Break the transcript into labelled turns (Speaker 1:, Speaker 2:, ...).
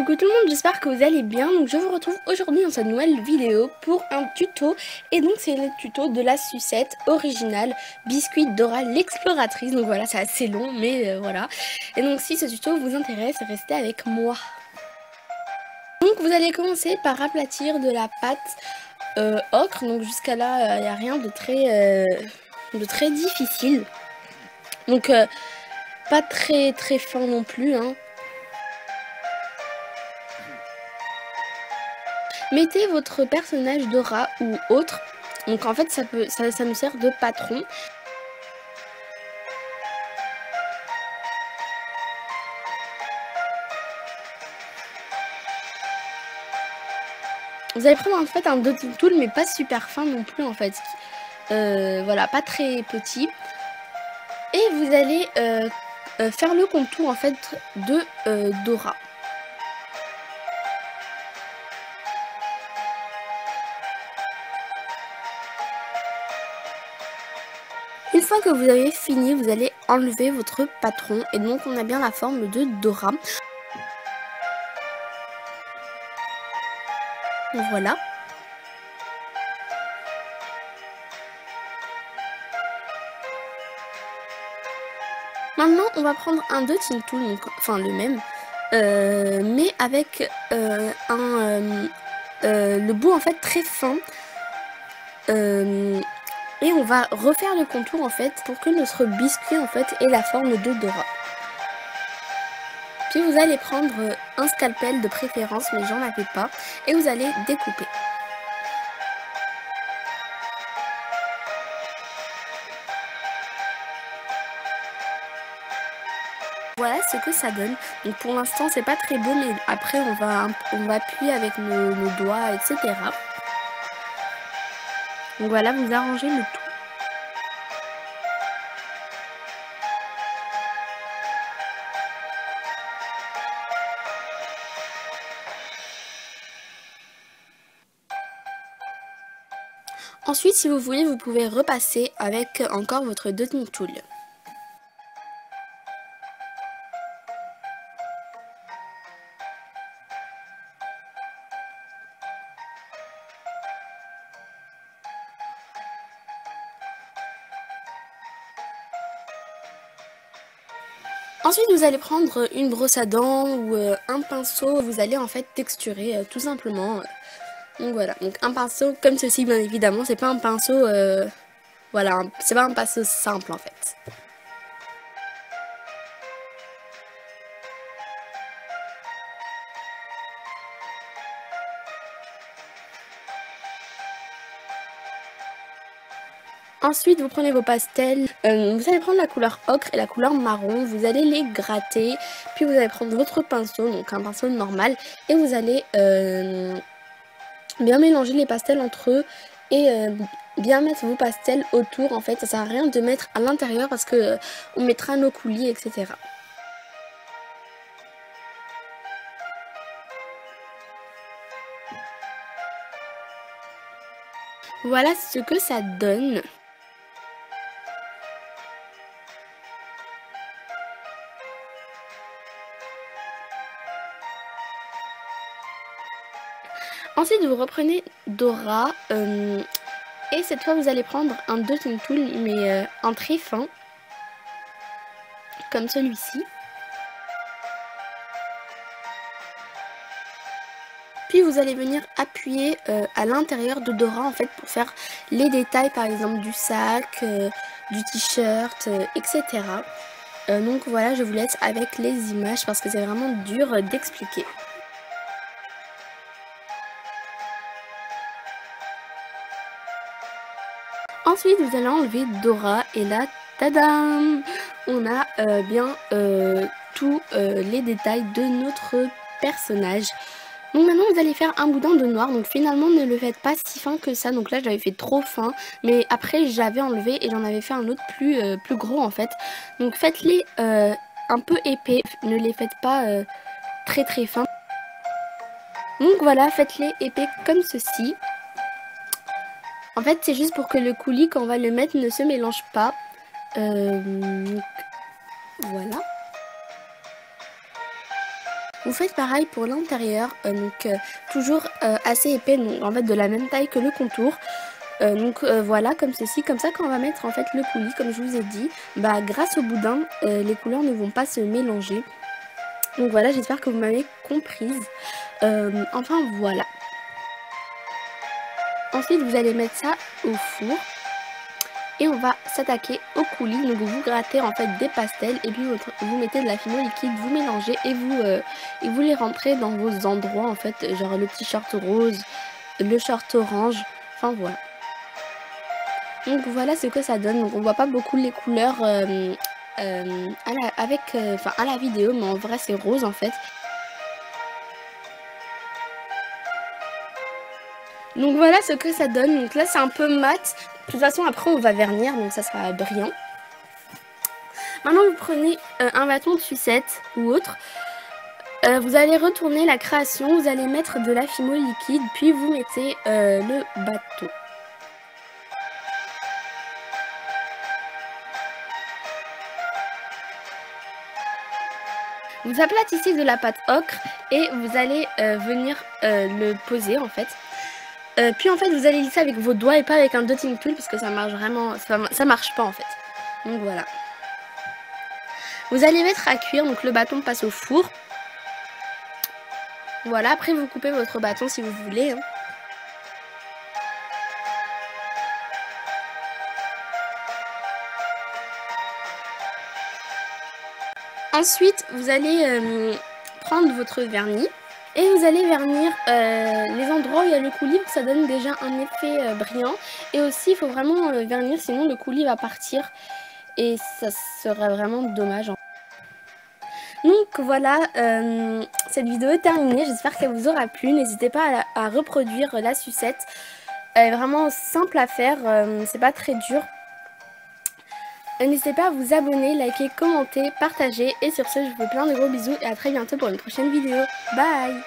Speaker 1: Coucou tout le monde, j'espère que vous allez bien. Donc je vous retrouve aujourd'hui dans cette nouvelle vidéo pour un tuto. Et donc c'est le tuto de la sucette originale Biscuit Dora l'exploratrice. Donc voilà, c'est assez long mais voilà. Et donc si ce tuto vous intéresse, restez avec moi. Donc vous allez commencer par aplatir de la pâte ocre. Donc jusqu'à là, il n'y a rien de très difficile. Donc pas très fin non plus, hein. Mettez votre personnage Dora ou autre, donc en fait ça nous sert de patron. Vous allez prendre en fait un dotting tool mais pas super fin non plus en fait, voilà, pas très petit. Et vous allez faire le contour en fait de Dora. Une fois que vous avez fini, vous allez enlever votre patron et donc on a bien la forme de Dora. Voilà. Maintenant, on va prendre un dotting tool, donc, enfin le même, mais avec le bout en fait très fin. Et on va refaire le contour en fait pour que notre biscuit en fait ait la forme de Dora. Puis vous allez prendre un scalpel de préférence, mais j'en avais pas, et vous allez découper. Voilà ce que ça donne. Donc pour l'instant c'est pas très beau, mais après on va appuyer avec nos doigts, etc. Donc voilà, vous arrangez le tout. Ensuite, si vous voulez, vous pouvez repasser avec encore votre dotting tool. Ensuite, vous allez prendre une brosse à dents ou un pinceau. Vous allez en fait texturer tout simplement. Donc voilà, donc un pinceau comme ceci, bien évidemment. C'est pas un pinceau, voilà, c'est pas un pinceau simple en fait. Ensuite, vous prenez vos pastels, vous allez prendre la couleur ocre et la couleur marron, vous allez les gratter, puis vous allez prendre votre pinceau, donc un pinceau normal, et vous allez bien mélanger les pastels entre eux et bien mettre vos pastels autour. En fait, ça sert à rien de mettre à l'intérieur parce que on mettra nos coulis, etc. Voilà ce que ça donne. Ensuite, vous reprenez Dora et cette fois, vous allez prendre un dotting tool, mais un très fin, comme celui-ci. Puis vous allez venir appuyer à l'intérieur de Dora en fait pour faire les détails par exemple du sac, du t-shirt, etc. Donc voilà, je vous laisse avec les images parce que c'est vraiment dur d'expliquer. Ensuite, vous allez enlever Dora et là, tadam! On a bien tous les détails de notre personnage. Donc maintenant, vous allez faire un boudin de noir. Donc finalement, ne le faites pas si fin que ça. Donc là, j'avais fait trop fin. Mais après, j'avais enlevé et j'en avais fait un autre plus gros en fait. Donc faites-les un peu épais. Ne les faites pas très fins. Donc voilà, faites-les épais comme ceci. En fait, c'est juste pour que le coulis, quand on va le mettre, ne se mélange pas. Voilà. Vous faites pareil pour l'intérieur, donc toujours assez épais, donc en fait de la même taille que le contour. Voilà, comme ceci, comme ça quand on va mettre en fait le coulis, comme je vous ai dit, bah grâce au boudin, les couleurs ne vont pas se mélanger. Donc voilà, j'espère que vous m'avez comprise. Enfin voilà. Ensuite, vous allez mettre ça au four. Et on va s'attaquer au coulis. Donc vous grattez en fait des pastels et puis vous mettez de la fimo liquide, vous mélangez et vous les rentrez dans vos endroits en fait, genre le petit short rose, le short orange, enfin voilà. Donc voilà ce que ça donne. Donc on voit pas beaucoup les couleurs à la vidéo, mais en vrai c'est rose en fait. Donc voilà ce que ça donne. Donc là c'est un peu mat. De toute façon après on va vernir, donc ça sera brillant. Maintenant vous prenez un bâton de sucette ou autre. Vous allez retourner la création, vous allez mettre de la fimo liquide, puis vous mettez le bâton. Vous aplatissez de la pâte ocre et vous allez venir le poser en fait. Puis en fait vous allez lisser avec vos doigts et pas avec un dotting tool parce que ça marche vraiment, ça marche pas en fait. Donc voilà. Vous allez mettre à cuire, donc le bâton passe au four. Voilà, après vous coupez votre bâton si vous voulez. Ensuite, vous allez prendre votre vernis et vous allez vernir les endroits où il y a le coulis, ça donne déjà un effet brillant. Et aussi, il faut vraiment vernir, sinon le coulis va partir et ça serait vraiment dommage. Donc voilà, cette vidéo est terminée, j'espère qu'elle vous aura plu. N'hésitez pas à reproduire la sucette, elle est vraiment simple à faire, c'est pas très dur. N'hésitez pas à vous abonner, liker, commenter, partager. Et sur ce, je vous fais plein de gros bisous et à très bientôt pour une prochaine vidéo. Bye!